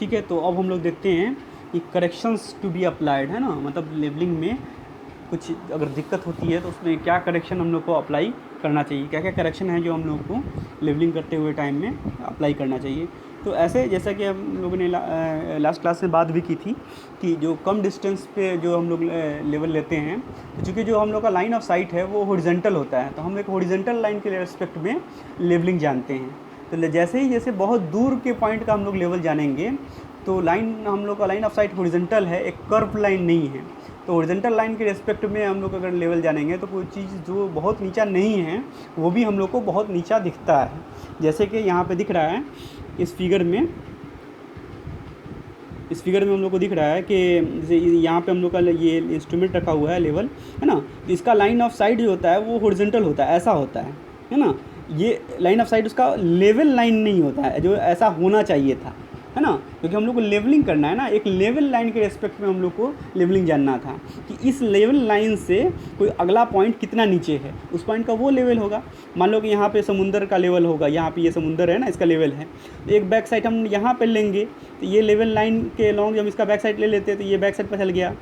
ठीक है, तो अब हम लोग देखते हैं कि करेक्शंस टू बी अप्लाइड, है ना, मतलब लेवलिंग में कुछ अगर दिक्कत होती है तो उसमें क्या करेक्शन हम लोग को अप्लाई करना चाहिए, क्या क्या करेक्शन है जो हम लोग को लेवलिंग करते हुए टाइम में अप्लाई करना चाहिए। तो ऐसे जैसा कि हम लोगों ने लास्ट क्लास में बात भी की थी कि जो कम डिस्टेंस पे जो हम लोग लेवल लेते हैं, तो चूँकि जो हम लोग का लाइन ऑफ साइट है वो हॉरिजॉन्टल होता है, तो हम एक हॉरिजॉन्टल लाइन के रिस्पेक्ट में लेवलिंग जानते हैं। तो जैसे बहुत दूर के पॉइंट का हम लोग लेवल जानेंगे, तो लाइन हम लोग का लाइन ऑफ साइट हॉरिजॉन्टल है, एक कर्व लाइन नहीं है। तो हॉरिजॉन्टल लाइन के रिस्पेक्ट में हम लोग अगर लेवल जानेंगे तो कोई चीज़ जो बहुत नीचा नहीं है वो भी हम लोग को बहुत नीचा दिखता है। जैसे कि यहाँ पे दिख रहा है इस फिगर में हम लोग को दिख रहा है कि जैसे यहाँ पे हम लोग का ये इंस्ट्रूमेंट रखा हुआ है लेवल, है ना, तो इसका लाइन ऑफ साइट जो होता है वो हॉरिजॉन्टल होता है, ऐसा होता है ना। ये लाइन ऑफ साइट उसका लेवल लाइन नहीं होता है जो ऐसा होना चाहिए था, है ना, क्योंकि हम लोग को लेवलिंग करना है ना, एक लेवल लाइन के रेस्पेक्ट में हम लोग को लेवलिंग जानना था कि इस लेवल लाइन से कोई अगला पॉइंट कितना नीचे है, उस पॉइंट का वो लेवल होगा। मान लो कि यहाँ पे समुंदर का लेवल होगा, यहाँ पे ये समुंदर है ना, इसका लेवल है, तो एक बैक साइड हम यहाँ पे लेंगे, तो ये लेवल लाइन के लॉन्ग जब इसका बैक साइड ले लेते हैं तो ये बैक साइड पर चल गया,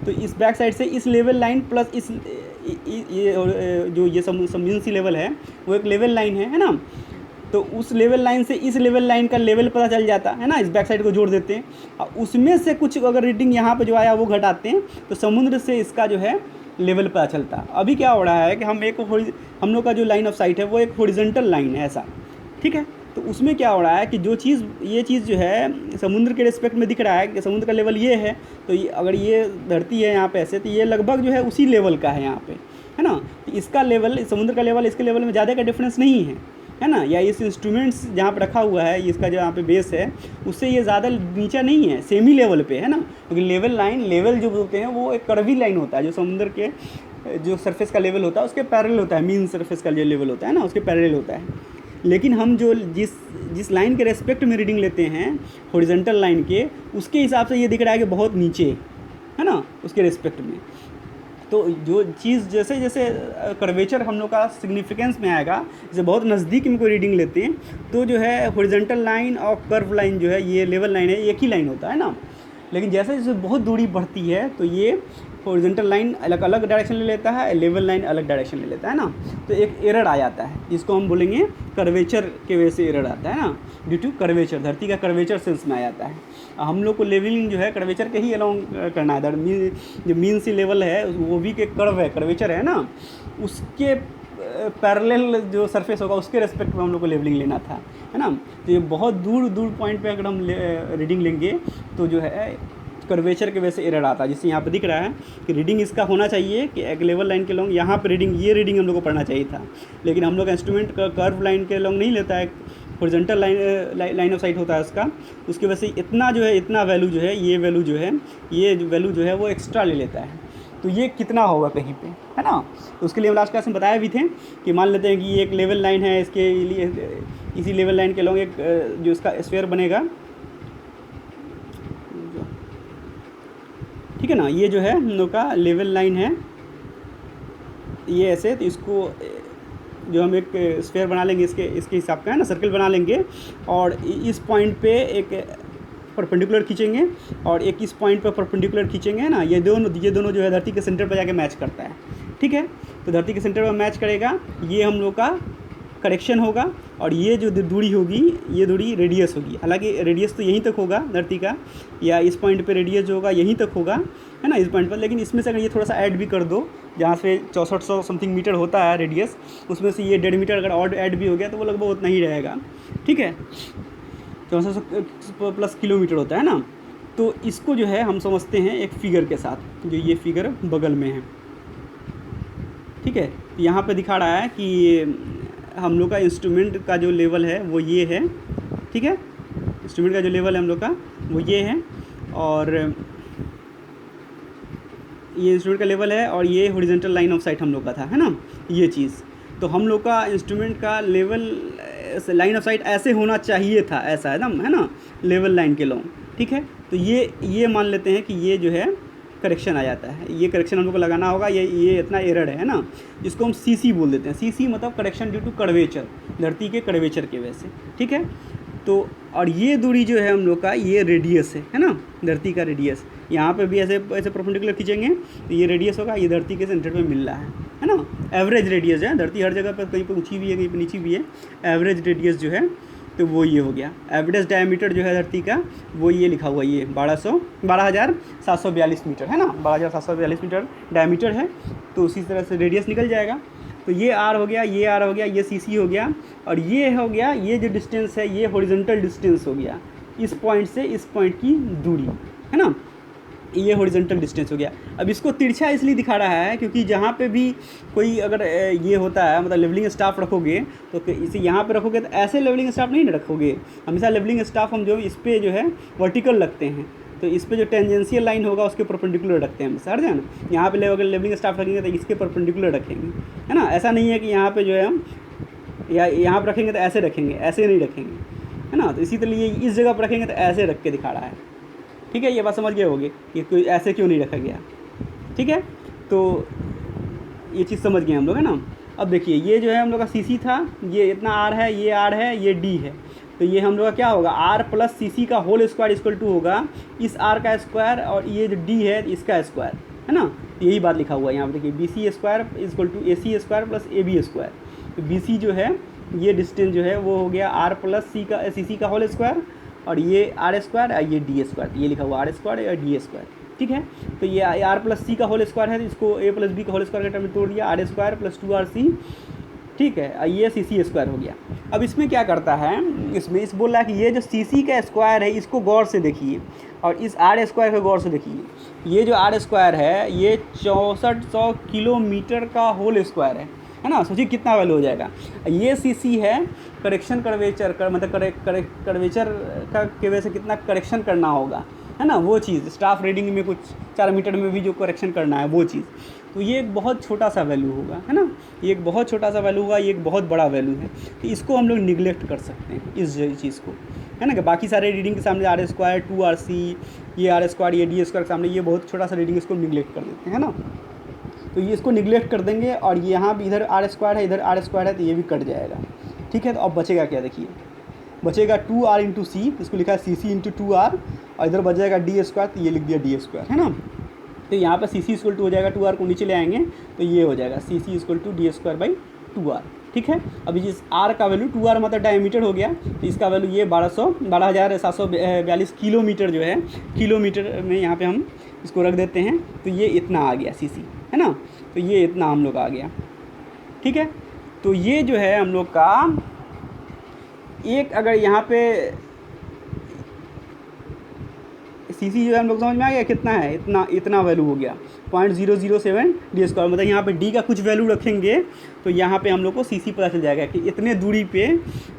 तो इस बैक साइड से इस लेवल लाइन प्लस इस ये जो ये मीन सी लेवल है वो एक लेवल लाइन है ना, तो उस लेवल लाइन से इस लेवल लाइन का लेवल पता चल जाता है ना, इस बैक साइड को जोड़ देते हैं और उसमें से कुछ अगर रीडिंग यहाँ पे जो आया वो घटाते हैं तो समुद्र से इसका जो है लेवल पता चलता है। अभी क्या हो रहा है कि हम लोग का जो लाइन ऑफ साइट है वो एक हॉरिजॉन्टल लाइन है ऐसा, ठीक है, तो उसमें क्या हो रहा है कि ये चीज़ जो है समुद्र के रिस्पेक्ट में दिख रहा है कि समुद्र का लेवल ये है, तो अगर ये धरती है यहाँ पे ऐसे, तो ये लगभग जो है उसी लेवल का है यहाँ पे, है ना, तो इसका लेवल, समुद्र का लेवल इसके लेवल में ज़्यादा का डिफरेंस नहीं है ना, या इस इंस्ट्रूमेंट्स जहाँ पर रखा हुआ है इसका जो यहाँ पे बेस है उससे ये ज़्यादा नीचा नहीं है, सेमी लेवल पे है ना, क्योंकि लेवल जो बोलते हैं वो एक कर्वी लाइन होता है जो समुद्र के जो सरफेस का लेवल होता है उसके पैरेलल होता है, मीन सरफेस का जो लेवल होता है ना उसके पैरेलल होता है। लेकिन हम जो जिस लाइन के रेस्पेक्ट में रीडिंग लेते हैं हॉरिजॉन्टल लाइन के, उसके हिसाब से ये दिख रहा है कि बहुत नीचे है ना उसके रेस्पेक्ट में। तो जो चीज़ जैसे जैसे कर्वेचर हम लोग का सिग्निफिकेंस में आएगा, जैसे बहुत नज़दीक में कोई रीडिंग लेते हैं तो जो है हॉरिजॉन्टल लाइन और कर्व लाइन जो है ये लेवल लाइन है, एक ही लाइन होता है ना, लेकिन जैसे जैसे बहुत दूरी बढ़ती है तो ये हॉरिजॉन्टल लाइन अलग अलग डायरेक्शन ले लेता है, लेवल लाइन अलग डायरेक्शन ले लेता है ना, तो एक एरर आ जाता है जिसको हम बोलेंगे कर्वेचर के वजह से एरर आता है ना, ड्यू टू कर्वेचर, धरती का कर्वेचर सेंस में आ जाता है। हम लोग को लेवलिंग जो है कर्वेचर के ही अलोंग करना है, जो मीन सी लेवल है वो भी के कर्व है, कर्वेचर है ना, उसके पैरेलल जो सरफेस होगा उसके रेस्पेक्ट में हम लोग को लेवलिंग लेना था, है ना। तो ये बहुत दूर पॉइंट पे अगर हम रीडिंग लेंगे तो जो है कर्वेचर के वजह से एरर आता है, जिससे यहाँ पे दिख रहा है कि रीडिंग इसका होना चाहिए कि एक लेवल लाइन के लॉन्ग यहाँ पे ये रीडिंग हम लोग को पढ़ना चाहिए था, लेकिन हम लोग इंस्ट्रूमेंट का कर्व लाइन के लॉन्ग नहीं लेता है, हॉरिजॉन्टल लाइन ऑफ साइट होता है उसका, उसकी वजह से इतना वैल्यू जो है ये वैल्यू जो है वो एक्स्ट्रा ले लेता है। तो ये कितना होगा कहीं पे, है ना, तो उसके लिए हम लास्ट क्लास में बताया भी थे कि मान लेते हैं कि ये एक लेवल लाइन है, इसके लिए इसी लेवल लाइन के लॉन्ग एक जो इसका स्फीयर बनेगा, ठीक है ना, ये जो है हम लोग का लेवल लाइन है ये ऐसे, तो इसको जो हम एक स्फीयर बना लेंगे इसके हिसाब का, है ना, सर्कल बना लेंगे और इस पॉइंट पे एक परपेंडिकुलर खींचेंगे और एक इस पॉइंट पर परपेंडिकुलर खींचेंगे, है ना, ये दोनों जो है धरती के सेंटर पर जाके मैच करता है, ठीक है, तो धरती के सेंटर पर मैच करेगा, ये हम लोग का करेक्शन होगा और ये जो दूरी होगी ये दूरी रेडियस होगी, हालांकि रेडियस तो यहीं तक होगा धरती का, या इस पॉइंट पे रेडियस जो होगा यहीं तक होगा, है ना, इस पॉइंट पर, लेकिन इसमें से अगर ये थोड़ा सा ऐड भी कर दो, जहाँ से 6400 समथिंग मीटर होता है रेडियस, उसमें से ये 1.5 मीटर अगर और ऐड भी हो गया तो वो लगभग उतना ही रहेगा, ठीक है, 6400 प्लस किलोमीटर होता है ना। तो इसको जो है हम समझते हैं एक फिगर के साथ, जो ये फिगर बगल में है, ठीक है, यहाँ पे दिखा रहा है कि हम लोग का इंस्ट्रूमेंट का जो लेवल है वो ये है, ठीक है, इंस्ट्रूमेंट का जो लेवल है हम लोग का वो ये है और ये इंस्ट्रूमेंट का लेवल है और ये हॉरिजॉन्टल लाइन ऑफ साइट हम लोग का था, है ना, ये चीज़, तो हम लोग का इंस्ट्रूमेंट का लेवल लाइन ऑफ साइट ऐसे होना चाहिए था, ऐसा एकदम, है ना, लेवल लाइन के लॉन्ग, ठीक है, तो ये मान लेते हैं कि ये जो है करेक्शन आ जाता है, ये करेक्शन हम लोग को लगाना होगा, ये इतना एरर है ना, जिसको हम सीसी बोल देते हैं, सीसी मतलब करेक्शन ड्यू टू कर्वेचर, धरती के कर्वेचर की वजह से, ठीक है। तो और ये दूरी जो है हम लोग का, ये रेडियस है ना, धरती का रेडियस। यहाँ पे भी ऐसे ऐसे परपेंडिकुलर खींचेंगे तो ये रेडियस होगा, ये धरती के सेंटर में मिल रहा है ना। एवरेज रेडियस है, धरती हर जगह पर कहीं पर ऊंची भी है कहीं पर नीची भी है। एवरेज रेडियस जो है तो वो ये हो गया। एवरेज डायमीटर जो है धरती का वो ये लिखा हुआ, ये 12,742 मीटर है ना, 12,742 मीटर डायमीटर है। तो उसी तरह से रेडियस निकल जाएगा। तो ये आर हो गया, ये आर हो गया, ये सी सी हो गया, और ये हो गया, ये जो डिस्टेंस है ये हॉरिजॉन्टल डिस्टेंस हो गया, इस पॉइंट से इस पॉइंट की दूरी है ना, ये हॉरिजॉन्टल डिस्टेंस हो गया। अब इसको तिरछा इसलिए दिखा रहा है क्योंकि जहाँ पे भी कोई अगर ये होता है, मतलब लेवलिंग स्टाफ रखोगे तो इसे यहाँ पे रखोगे तो ऐसे लेवलिंग स्टाफ नहीं रखोगे। हमेशा लेवलिंग स्टाफ हम जो इस पर जो है वर्टिकल रखते हैं, तो इस पे जो टेंजेंशियल लाइन होगा उसके परपेंडिकुलर रखते हैं हम, समझ जाए ना। यहाँ पे अगर लेवलिंग स्टाफ रखेंगे तो इसके परपेंडिकुलर रखेंगे, है ना। ऐसा नहीं है कि यहाँ पे जो है हम यहाँ पर रखेंगे तो ऐसे रखेंगे, ऐसे नहीं रखेंगे, है ना। तो इसी तरह इस जगह पर रखेंगे तो ऐसे रख के दिखा रहा है, ठीक है। ये बात समझ गए होगे कि कोई ऐसे क्यों नहीं रखा गया, ठीक है। तो ये चीज़ समझ गए हम लोग, है ना। अब देखिए ये जो है हम लोग का सी सी था, ये इतना आर है, ये आर है, ये डी है। तो ये हम लोग का क्या होगा, आर प्लस सी सी का होल स्क्वायर इक्वल टू होगा इस आर का स्क्वायर और ये जो डी है इसका स्क्वायर, है ना। यही बात लिखा हुआ है यहाँ पर, देखिए B C square equal to A C square plus A B square. तो बी सी जो है ये डिस्टेंस जो है वो हो गया आर प्लस सी सी का होल स्क्वायर, और ये आर स्क्वायर और ये डी स्क्वायर। ये लिखा हुआ आर स्क्वायर या डी स्क्वायर, ठीक है। तो ये आर प्लस सी का होल स्क्वायर है, तो इसको ए प्लस बी का होल स्क्वायर के टर्म में तोड़ दिया, आर स्क्वायर प्लस 2RC, ठीक है। ये सी सी स्क्वायर हो गया। अब इसमें क्या करता है, इसमें इस बोल रहा है कि ये जो सी सी का स्क्वायर है इसको गौर से देखिए, और इस आर स्क्वायर को गौर से देखिए। ये जो आर स्क्वायर है ये 6400 किलोमीटर का होल स्क्वायर है ना। सोचिए कितना वैल्यू हो जाएगा। ये सी सी है करेक्शन कर्वेचर का, मतलब कर्वेचर का के वजह से कितना करेक्शन करना होगा, है ना। वो चीज़ स्टाफ रीडिंग में कुछ 4 मीटर में भी जो करेक्शन करना है वो चीज़। तो ये एक बहुत छोटा सा वैल्यू होगा, है ना। ये एक बहुत छोटा सा वैल्यू होगा, ये एक बहुत बड़ा वैल्यू है। तो इसको हम लोग निगलेक्ट कर सकते हैं, इस चीज़ को, है ना। कि बाकी सारे रीडिंग के सामने आर स्क्वायर 2RC, ये आर स्क्वायर, ये डी स्क्वायर के सामने ये बहुत छोटा सा रीडिंग, इसको निगलेक्ट कर देते हैं, है ना। तो ये इसको निगलेक्ट कर देंगे, और ये यहाँ भी इधर आर स्क्वायर है, इधर आर स्क्वायर है, तो ये भी कट जाएगा, ठीक है। तो अब बचेगा क्या, देखिए बचेगा 2R इंटू सी, इसको लिखा है सी सी इंटू 2R, और इधर बच जाएगा डी स्क्वायर, तो ये लिख दिया डी स्क्वायर, है ना। तो यहाँ पर सी सी इक्वल टू हो जाएगा 2R को नीचे ले आएंगे तो ये हो जाएगा C C equal to D square by 2R, ठीक है। अभी जिस R का वैल्यू 2R मतलब डायमीटर हो गया, तो इसका वैल्यू ये 12,742 किलोमीटर जो है, किलोमीटर में यहाँ पे हम इसको रख देते हैं। तो ये इतना आ गया सी सी, है ना। तो ये इतना हम लोग आ गया, ठीक है। तो ये जो है हम लोग का एक, अगर यहाँ पे सी सी जो है हम लोग समझ में आ गया कितना है, इतना वैल्यू हो गया 0.007 डी स्क्वायर। मतलब यहाँ पे डी का कुछ वैल्यू रखेंगे तो यहाँ पे हम लोग को सी सी पता चल जाएगा कि इतने दूरी पे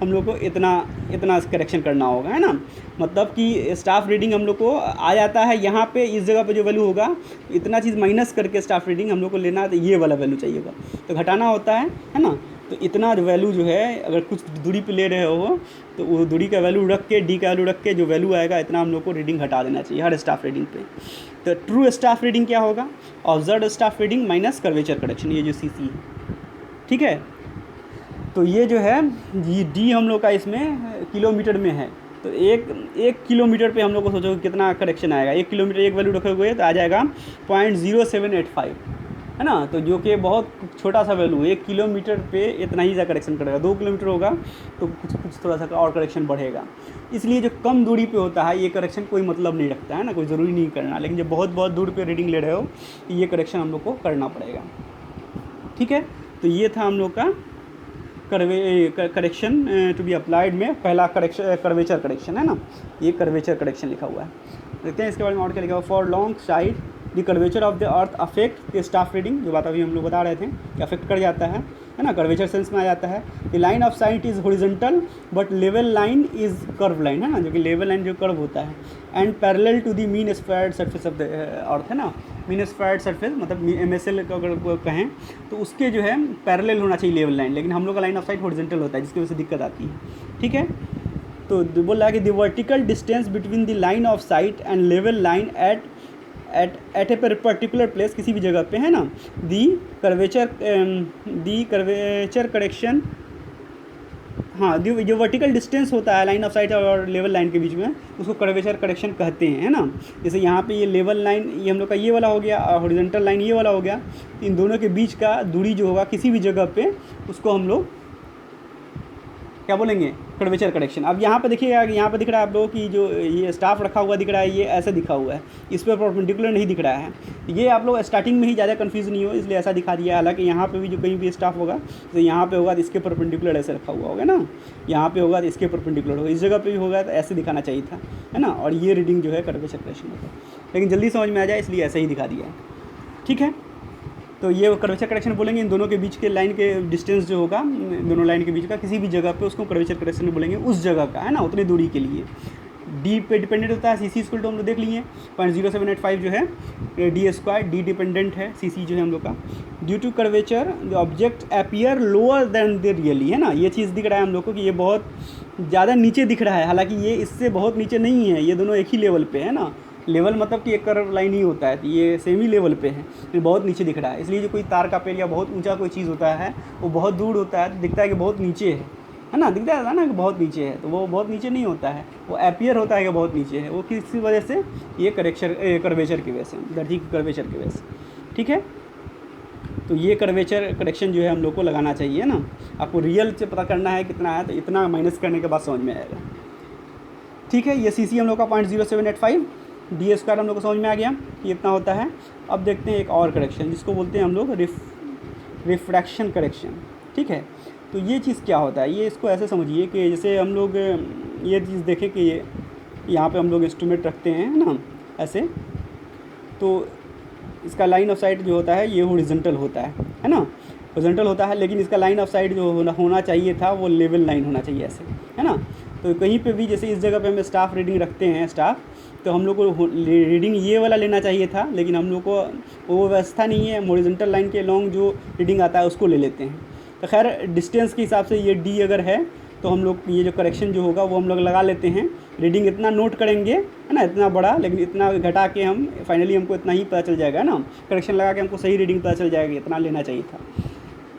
हम लोग को इतना करेक्शन करना होगा, है ना। मतलब कि स्टाफ रीडिंग हम लोग को आ जाता है यहाँ पे, इस जगह पे जो वैल्यू होगा इतना चीज़ माइनस करके स्टाफ रीडिंग हम लोग को लेना है, तो ये वाला वैल्यू चाहिए होगा, तो घटाना होता है ना। तो इतना वैल्यू जो है अगर कुछ दूरी पे ले रहे हो तो वो दूरी का वैल्यू रख के, डी का वैल्यू रख के जो वैल्यू आएगा इतना हम लोग को रीडिंग घटा देना चाहिए हर स्टाफ रीडिंग पे। तो ट्रू स्टाफ रीडिंग क्या होगा, observed staff reading minus curvature correction, ये जो सी सी है, ठीक है। तो ये जो है ये डी हम लोग का इसमें किलोमीटर में है। तो एक किलोमीटर पे हम लोग को सोचो कितना करेक्शन आएगा। 1 किलोमीटर एक वैल्यू रखे हुए तो आ जाएगा 0.0785, है ना। तो जो कि बहुत छोटा सा वैल्यू, 1 किलोमीटर पे इतना ही सा करेक्शन करेगा। 2 किलोमीटर होगा तो कुछ थोड़ा सा और करेक्शन बढ़ेगा। इसलिए जो कम दूरी पे होता है ये करेक्शन कोई मतलब नहीं रखता है ना, कोई ज़रूरी नहीं करना। लेकिन जब बहुत दूर पे रीडिंग ले रहे हो तो ये करेक्शन हम लोग को करना पड़ेगा, ठीक है। तो ये था हम लोग का करेक्शन टू बी अप्लाइड में पहला कर्वेचर करेक्शन, है ना। ये कर्वेचर करेक्शन लिखा हुआ है। देखते हैं इसके बारे में और क्या लिखा हुआ। For long side the curvature of the earth affect the staff reading, जो बात अभी हम लोग बता रहे थे कि अफेक्ट कर जाता है ना, कर्वेचर सेंस में आ जाता है। The line of sight is horizontal but level line is curve line, है ना, जो कि लेवल लाइन जो कर्व होता है। And parallel to the mean squared surface of the earth, है ना। मीन स्क्वायर्ड सरफेस मतलब MSL का अगर कहें तो उसके जो है पैरेलल होना चाहिए लेवल लाइन, लेकिन हम लोग का लाइन ऑफ साइट हॉरिजॉन्टल होता है जिसकी वजह से दिक्कत आती है, ठीक है। तो बोल रहा है कि the vertical distance between the line of site and level line at a particular place, किसी भी जगह पे, है ना, दी कर्वेचर करेक्शन, हाँ, जो वर्टिकल डिस्टेंस होता है लाइन ऑफ साइट और लेवल लाइन के बीच में, उसको कर्वेचर करेक्शन कहते हैं, है ना। जैसे यहाँ पे ये लेवल लाइन ये हम लोग का ये वाला हो गया और हॉरिजॉन्टल लाइन ये वाला हो गया, तो इन दोनों के बीच का दूरी जो होगा किसी भी जगह पे, उसको हम लोग क्या बोलेंगे, कर्वेचर करेक्शन। अब यहाँ पे देखिएगा, यहाँ पे दिख रहा है आप लोगों की जो ये स्टाफ रखा हुआ दिख रहा है, ये ऐसे दिखा हुआ है, इस पर परपेंडिकुलर नहीं दिख रहा है। ये आप लोग स्टार्टिंग में ही ज़्यादा कंफ्यूज नहीं हो, इसलिए ऐसा दिखा दिया है। हालांकि यहाँ पे भी जो कहीं भी स्टाफ होगा, तो यहाँ पे होगा तो इसके परपेंडिकुलर ऐसे रखा हुआ होगा ना, यहाँ पे होगा तो इसके परपेंडिकुलर होगा, इस जगह पे भी होगा तो ऐसे दिखाना चाहिए था, है ना। और ये रीडिंग जो है कर्वेचर करेक्शन होता है, लेकिन जल्दी समझ में आ जाए इसलिए ऐसे ही दिखा दिया है, ठीक है। तो ये कर्वेचर करेक्शन बोलेंगे, इन दोनों के बीच के लाइन के डिस्टेंस जो होगा, दोनों लाइन के बीच का किसी भी जगह पे, उसको कर्वेचर करेक्शन बोलेंगे, उस जगह का, है ना, उतनी दूरी के लिए। डी पे डिपेंडेंट होता है, सी सी इक्वल टू हम लोग देख लिए 0.0785 जो है डी स्क्वायर, डी डिपेंडेंट है, सी सी जो है हम लोग का। Due to curvature the object appear lower than the really, है ना, ये चीज़ दिख रहा है हम लोग को कि ये बहुत ज़्यादा नीचे दिख रहा है, हालांकि ये इससे बहुत नीचे नहीं है, ये दोनों एक ही लेवल पे है ना। लेवल मतलब कि एक कर्व लाइन ही होता है, तो ये सेमी लेवल पे है, ये बहुत नीचे दिख रहा है। इसलिए जो कोई तार का पेड़ या बहुत ऊंचा कोई चीज़ होता है, वो बहुत दूर होता है तो दिखता है कि बहुत नीचे है ना, दिखता है ना कि बहुत नीचे है, तो वो बहुत नीचे नहीं होता है, वो अपीयर होता है कि बहुत नीचे है। वो किसी वजह से ये कर्वेचर की वजह से, धरती की कर्वेचर की वजह से, ठीक है। तो ये कर्वेचर करेक्शन जो है हम लोग को लगाना चाहिए ना। आपको रियल से पता करना है कितना है, तो इतना माइनस करने के बाद समझ में आएगा, ठीक है। ये सी सी हम लोग का 0.0785, डी स्क्वायर हम लोग को समझ में आ गया ये इतना होता है। अब देखते हैं एक और करेक्शन जिसको बोलते हैं हम लोग रिफ्रैक्शन करेक्शन, ठीक है। तो ये चीज़ क्या होता है, ये इसको ऐसे समझिए कि जैसे हम लोग ये चीज़ देखें कि ये यहाँ पे हम लोग इंस्ट्रूमेंट रखते हैं ना ऐसे, तो इसका लाइन ऑफ साइट जो होता है ये हॉरिजॉन्टल होता है ना, हॉरिजॉन्टल होता है, लेकिन इसका लाइन ऑफ साइट जो होना चाहिए था वो लेवल लाइन होना चाहिए ऐसे, है ना। तो कहीं पे भी जैसे इस जगह पे हम स्टाफ रीडिंग रखते हैं स्टाफ, तो हम लोग को रीडिंग ये वाला लेना चाहिए था, लेकिन हम लोग को वो व्यवस्था नहीं है, हॉरिजॉन्टल लाइन के लॉन्ग जो रीडिंग आता है उसको ले लेते हैं। तो खैर डिस्टेंस के हिसाब से ये डी अगर है तो हम लोग ये जो करेक्शन जो होगा वो हम लोग लगा लेते हैं। रीडिंग इतना नोट करेंगे, है ना, इतना बड़ा, लेकिन इतना घटा के हम फाइनली हमको इतना ही पता चल जाएगा ना, करेक्शन लगा के हमको सही रीडिंग पता चल जाएगी, इतना लेना चाहिए था।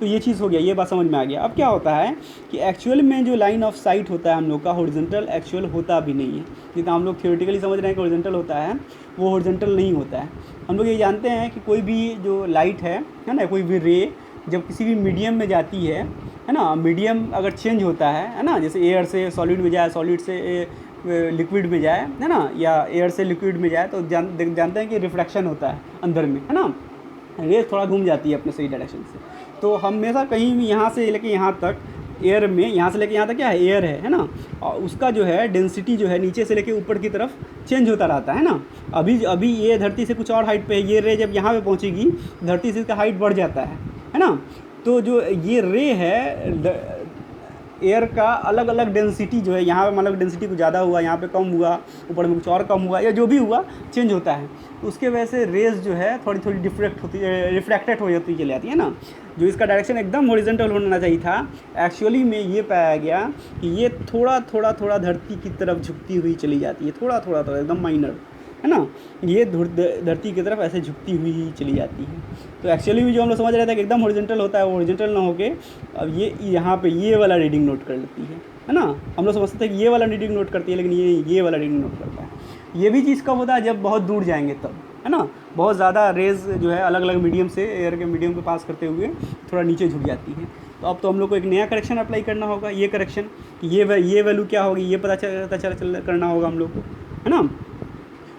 तो ये चीज़ हो गया, ये बात समझ में आ गया। अब क्या होता है कि एक्चुअल में जो लाइन ऑफ साइट होता है हम लोग का हॉरिजॉन्टल एक्चुअल होता भी नहीं है। जितना हम लोग थियोरेटिकली समझ रहे हैं कि हॉरिजॉन्टल होता है, वो हॉरिजॉन्टल नहीं होता है। हम लोग ये जानते हैं कि कोई भी जो लाइट है ना, कोई भी रे जब किसी भी मीडियम में जाती है ना, मीडियम अगर चेंज होता है ना, जैसे एयर से सॉलिड में जाए, सॉलिड से लिक्विड में जाए, है ना, या एयर से लिक्विड में जाए, तो जानते हैं कि रिफ्रैक्शन होता है अंदर में, है ना, रेस थोड़ा घूम जाती है अपने सही डायरेक्शन से। तो हमेशा कहीं भी यहाँ से लेके यहाँ तक एयर में, यहाँ से लेके यहाँ तक क्या है, एयर है ना, और उसका जो है डेंसिटी जो है नीचे से लेके ऊपर की तरफ चेंज होता रहता है ना। अभी ये धरती से कुछ और हाइट पे है, ये रे जब यहाँ पे पहुँचेगी धरती से इसका हाइट बढ़ जाता है ना। तो जो ये रे है एयर का अलग अलग डेंसिटी जो है, यहाँ पे मतलब डेंसिटी कुछ ज़्यादा हुआ, यहाँ पे कम हुआ, ऊपर में कुछ और कम हुआ, या जो भी हुआ चेंज होता है, उसके वजह से रेज जो है थोड़ी थोड़ी रिफ्रैक्टेड हो जाती चली जाती है ना। जो इसका डायरेक्शन एकदम हॉरिजॉन्टल होना चाहिए था, एक्चुअली में ये पाया गया कि ये थोड़ा थोड़ा धरती की तरफ झुकती हुई चली जाती है, थोड़ा एकदम माइनर, है ना, ये धरती की तरफ ऐसे झुकती हुई ही चली जाती है। तो एक्चुअली भी जो हम लोग समझ रहे थे कि एकदम हॉरिजॉन्टल होता है, वो हॉरिजॉन्टल ना होके अब ये यहाँ पे ये वाला रीडिंग नोट कर लेती है ना। हम लोग समझते थे कि ये वाला रीडिंग नोट करती है, लेकिन ये वाला रीडिंग नोट करता है। ये भी चीज़ कब होता है, जब बहुत दूर जाएंगे तब, है ना, बहुत ज़्यादा रेज जो है अलग अलग मीडियम से एयर के मीडियम के पास करते हुए थोड़ा नीचे झुक जाती है। तो अब तो हम लोग को एक नया करेक्शन अप्लाई करना होगा, ये करेक्शन, ये वैल्यू क्या होगी ये पता चल करना होगा हम लोग को, है ना।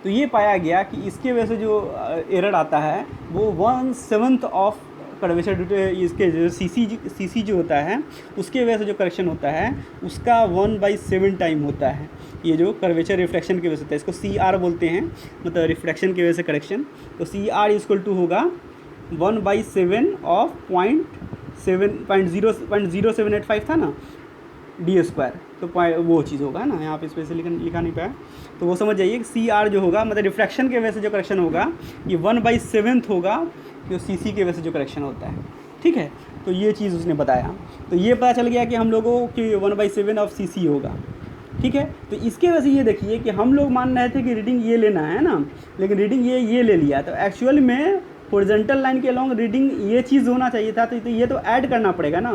तो ये पाया गया कि इसके वजह से जो एरर आता है वो 1/7 ऑफ कर्वेचर ड्यू टू इसके जो सी जो होता है उसके वजह से जो करेक्शन होता है उसका 1/7 टाइम होता है। ये जो कर्वेचर रिफ्रैक्शन की वजह से होता है, इसको CR बोलते हैं, मतलब रिफ्रैक्शन की वजह से करेक्शन। तो CR इक्वल टू होगा 1/7 ऑफ 0.0785 था ना डी स्क्वायर, तो वो चीज़ होगा, है ना। यहाँ पे स्पेशली लिखा नहीं पाया, तो वो समझ जाइए कि CR जो होगा मतलब रिफ्रैक्शन के वजह से जो करेक्शन होगा ये 1/7 होगा जो CC के वजह से जो करेक्शन होता है, ठीक है। तो ये चीज़ उसने बताया, तो ये पता चल गया कि हम लोगों की 1/7 ऑफ CC होगा, ठीक है। तो इसके वजह से ये देखिए कि हम लोग मान रहे थे कि रीडिंग ये लेना है ना, लेकिन रीडिंग ये ले लिया। तो एक्चुअल में हॉरिजॉन्टल लाइन के अलॉन्ग रीडिंग ये चीज़ होना चाहिए था, तो ये तो ऐड करना पड़ेगा ना,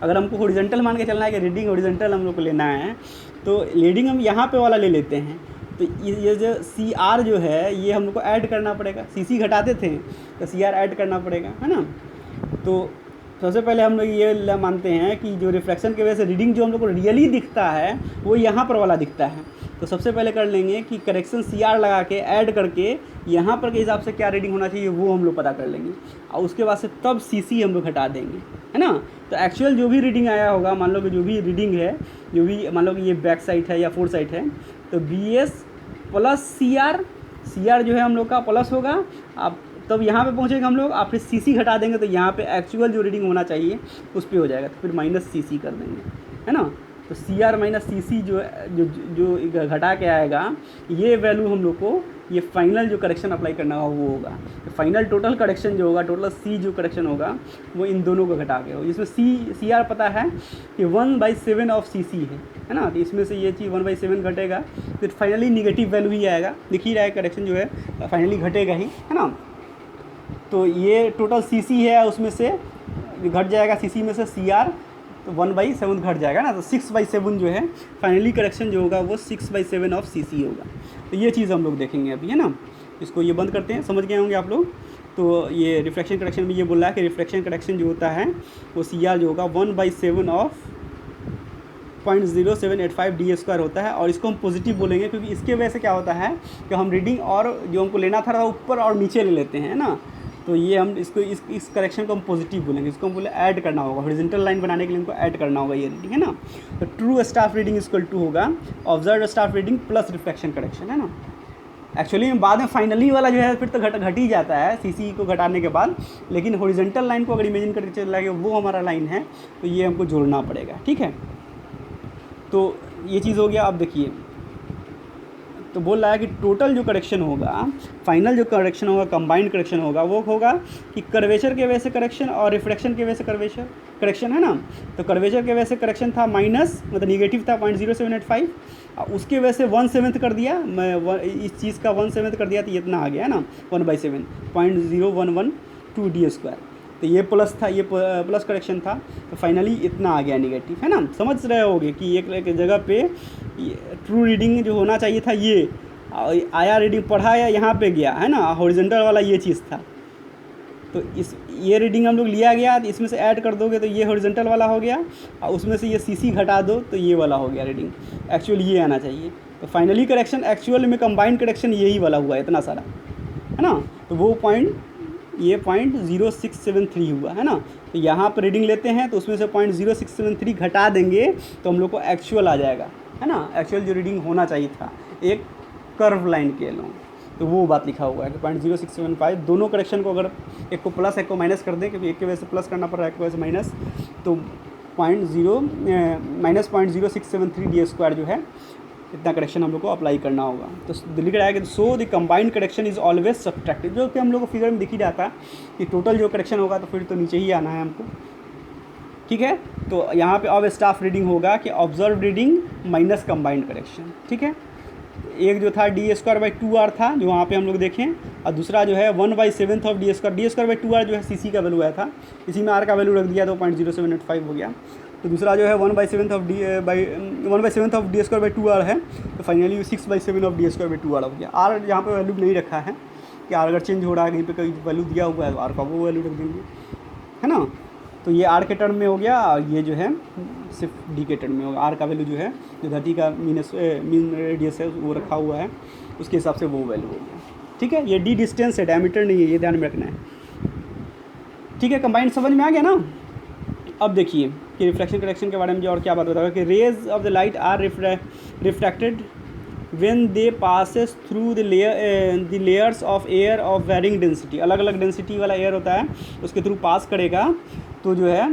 अगर हमको हॉरिजॉन्टल मान के चलना है कि रीडिंग हॉरिजॉन्टल हम लोग को लेना है, तो रीडिंग हम यहाँ पे वाला ले लेते हैं। तो ये जो सी आर जो है ये हम लोग को ऐड करना पड़ेगा, सी सी घटाते थे तो सी आर ऐड करना पड़ेगा, है ना। तो सबसे पहले हम लोग ये मानते हैं कि जो रिफ्लेक्शन की वजह से रीडिंग जो हम लोग को रियली दिखता है वो यहाँ पर वाला दिखता है। तो सबसे पहले कर लेंगे कि करेक्शन सी आर लगा के ऐड करके यहाँ पर के हिसाब से क्या रीडिंग होना चाहिए वो हम लोग पता कर लेंगे, और उसके बाद से तब सी सी हम लोग घटा देंगे, है ना। तो एक्चुअल जो भी रीडिंग आया होगा, मान लो कि जो भी रीडिंग है, जो भी मान लो कि ये बैक साइड है या फोर साइड है, तो B S plus C R जो है हम लोग का प्लस होगा। आप तब यहाँ पे पहुँचेगा हम लोग, आप फिर सी सी घटा देंगे तो यहाँ पे एक्चुअल जो रीडिंग होना चाहिए उस पर हो जाएगा, तो फिर माइनस सी सी कर देंगे, है ना। तो सी आर माइनस सी सी जो घटा के आएगा, ये वैल्यू हम लोग को ये फाइनल जो करेक्शन अप्लाई करना होगा वो होगा। तो फाइनल टोटल करेक्शन जो होगा, टोटल सी जो करेक्शन होगा वो इन दोनों को घटा के होगा, जिसमें सी आर पता है कि 1/7 ऑफ सी सी है ना। तो इसमें से ये चीज़ 1/7 घटेगा, तो फाइनली निगेटिव वैल्यू ही आएगा, दिख ही रहा है करेक्शन जो है फाइनली घटेगा ही, है ना। तो ये टोटल सी सी है, उसमें से घट जाएगा सी सी में से सी आर, तो 1/7 घट जाएगा ना। तो 6/7 जो है फाइनली करेक्शन जो होगा वो 6/7 ऑफ सी सी होगा। तो ये चीज़ हम लोग देखेंगे अभी, है ना। इसको ये बंद करते हैं, समझ गए होंगे आप लोग। तो ये रिफ्लेक्शन करेक्शन में ये बोल रहा है कि रिफ्लेक्शन करेक्शन जो होता है वो सी आर जो होगा 1/7 ऑफ 0.0785 डी² होता है। और इसको हम पॉजिटिव बोलेंगे क्योंकि इसके वजह से क्या होता है कि हम रीडिंग और जो हमको लेना था ऊपर और नीचे ले लेते हैं ना। तो ये हम इसको इस करेक्शन को हम पॉजिटिव बोलेंगे, इसको हम बोले ऐड करना होगा, हॉरिजॉन्टल लाइन बनाने के लिए हमको ऐड करना होगा ये रीडिंग, है ना। तो true staff reading equal to होगा observe staff reading plus reflection correction, है ना। एक्चुअली बाद में फाइनली वाला जो है फिर तो घट ही जाता है सीसी को घटाने के बाद, लेकिन हॉरिजॉन्टल लाइन को अगर इमेजिन करके चल रहा है वो हमारा लाइन है तो ये हमको जोड़ना पड़ेगा, ठीक है। तो ये चीज़ हो गया। अब देखिए, तो बोल रहा है कि टोटल जो करेक्शन होगा, फाइनल जो करेक्शन होगा, कंबाइंड करेक्शन होगा, वो होगा कि कर्वेचर के वजह से करेक्शन और रिफ्लेक्शन के वजह से कर्वेचर करेक्शन, है ना। तो कर्वेचर के वजह से करेक्शन था माइनस, मतलब निगेटिव था 0.0785, उसके वजह से 1/7 कर दिया, मैं इस चीज़ का 1/7 कर दिया तो ये इतना आ गया, है ना, 1/7 0.0112 डी²। तो ये प्लस था, ये प्लस करेक्शन था, तो फाइनली इतना आ गया निगेटिव, है ना। समझ रहे होगे कि एक जगह पे ट्रू रीडिंग जो होना चाहिए था ये आया, रीडिंग पढ़ा या यहाँ पे गया, है ना, हॉरिजॉन्टल वाला ये चीज़ था। तो ये रीडिंग हम लोग लिया गया, तो इसमें से ऐड कर दोगे तो ये हॉरिजॉन्टल वाला हो गया, और उसमें से ये सी सी घटा दो तो ये वाला हो गया रीडिंग। एक्चुअल ये आना चाहिए। तो फाइनली करेक्शन एक्चुअल में कंबाइंड करेक्शन यही वाला हुआ है, इतना सारा, है ना। तो वो ये 0.0673 हुआ, है ना। तो यहाँ पर रीडिंग लेते हैं तो उसमें से 0.0673 घटा देंगे तो हम लोग को एक्चुअल आ जाएगा, है ना। एक्चुअल जो रीडिंग होना चाहिए था एक कर्व लाइन के लो, तो वो बात लिखा हुआ है कि 0.0675 दोनों करेक्शन को अगर एक को प्लस एक को माइनस कर दें, क्योंकि एक की वजह से प्लस करना पड़ रहा है, एक की वजह से माइनस, तो -0.0673 डी² जो है इतना करेक्शन हम लोग को अप्लाई करना होगा। तो लिख रहा है कि so the combined correction is always subtracted, जो कि हम लोग को फिगर में दिख ही जाता है कि टोटल जो करेक्शन होगा तो फिर तो नीचे ही आना है हमको, ठीक है। तो यहाँ पे अब स्टाफ रीडिंग होगा कि observe reading minus combined correction, ठीक है। एक जो था d²/2r था जो वहाँ पे हम लोग देखें, और दूसरा जो है 1/7 ऑफ d²/2r जो है सी का वैल्यू आया था, इसी में r का वैल्यू रख दिया तो 0.0785 हो गया। तो दूसरा जो है 1/7 ऑफ d²/2r है, तो फाइनली 6/7 ऑफ d²/2r हो गया। r यहाँ पे वैल्यू नहीं रखा है कि r अगर चेंज हो रहा है कहीं पे कोई वैल्यू दिया हुआ है तो r का वो वैल्यू रख देंगे, है ना। तो ये r के टर्म में हो गया, और ये जो है सिर्फ d के टर्म में होगा। r का वैल्यू जो है जो धरती का मीन रेडियस है वो रखा हुआ है, उसके हिसाब से वो वैल्यू हो गया, ठीक है। ये d डिस्टेंस है, डायमीटर नहीं है, ये ध्यान में रखना है, ठीक है। कंबाइंड समझ में आ गया ना। अब देखिए कि रिफ्लेक्शन करेक्शन के बारे में जो और क्या बात बताऊँगा कि rays of the light are refracted when they passes through the layers of air of varying density. अलग अलग डेंसिटी वाला एयर होता है, उसके थ्रू पास करेगा तो जो है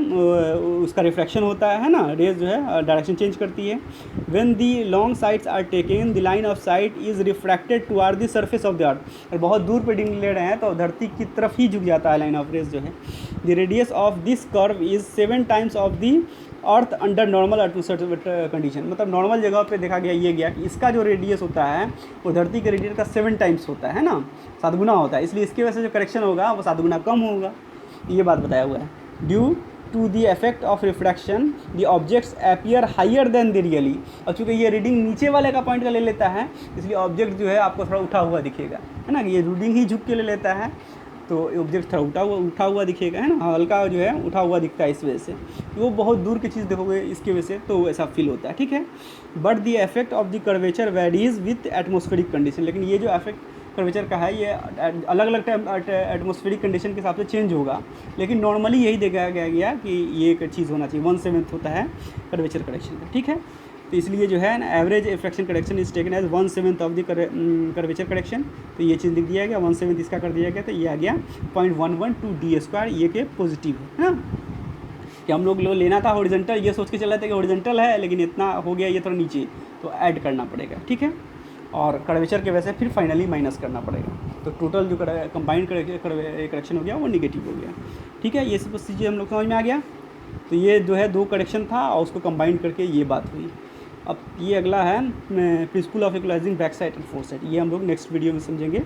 उसका रिफ्लेक्शन होता है ना, रेज जो है डायरेक्शन चेंज करती है। When the long sides are taken the line of sight is refracted toward the surface of the earth. और बहुत दूर पर रीडिंग ले रहे हैं तो धरती की तरफ ही झुक जाता है लाइन ऑफ रेज जो है। The radius of this curve is 7 times of the earth under normal atmosphere condition. मतलब नॉर्मल जगह पे देखा गया कि इसका जो रेडियस होता है वो धरती के रेडियस का 7 टाइम्स होता है ना, 7 गुना होता है, इसलिए इसकी वजह से जो करेक्शन होगा वो 7 गुना कम होगा, ये बात बताया हुआ है। Due to the effect of refraction the objects appear higher than the really. और चूँकि ये रीडिंग नीचे वाले का पॉइंट का ले लेता है, इसलिए ऑब्जेक्ट जो है आपको थोड़ा उठा हुआ दिखेगा, है ना, ये रीडिंग ही झुक के ले लेता है, तो ऑब्जेक्ट थोड़ा उठा हुआ दिखेगा, है ना, हल्का जो है उठा हुआ दिखता है इस वजह से। वो बहुत दूर की चीज़ देखोगे इसकी वजह से, तो ऐसा फील होता है, ठीक है। But the effect of the curvature varies with atmospheric condition, लेकिन ये जो इफेक्ट कर्वेचर का है ये अलग अलग एटमॉस्फेरिक कंडीशन के हिसाब से चेंज होगा, लेकिन नॉर्मली यही देखा गया कि ये एक चीज़ होना चाहिए, 1/7 होता है कर्वेचर करेक्शन का, ठीक है। तो इसलिए जो है ना average refraction correction is taken as 1/7 of the curvature correction. तो ये चीज़ लिख दिया गया, 1/7 इसका कर दिया गया, तो ये आ गया 0.112 d², ये के पॉजिटिव है ना। कि हम लोग लेना था हॉरिजॉन्टल, ये सोच के चल रहे थे कि हॉरिजॉन्टल है, लेकिन इतना हो गया ये थोड़ा नीचे, तो ऐड करना पड़ेगा, ठीक है। और कर्वेचर के वजह से फिर फाइनली माइनस करना पड़ेगा, तो टोटल जो कंबाइंड करेक्शन हो गया वो निगेटिव हो गया, ठीक है। ये सब चीज़ें हम लोग समझ में आ गया। तो ये जो है 2 करेक्शन था और उसको कंबाइन करके ये बात हुई। अब ये अगला है principle of equalising back side and four side, ये हम लोग नेक्स्ट वीडियो में समझेंगे।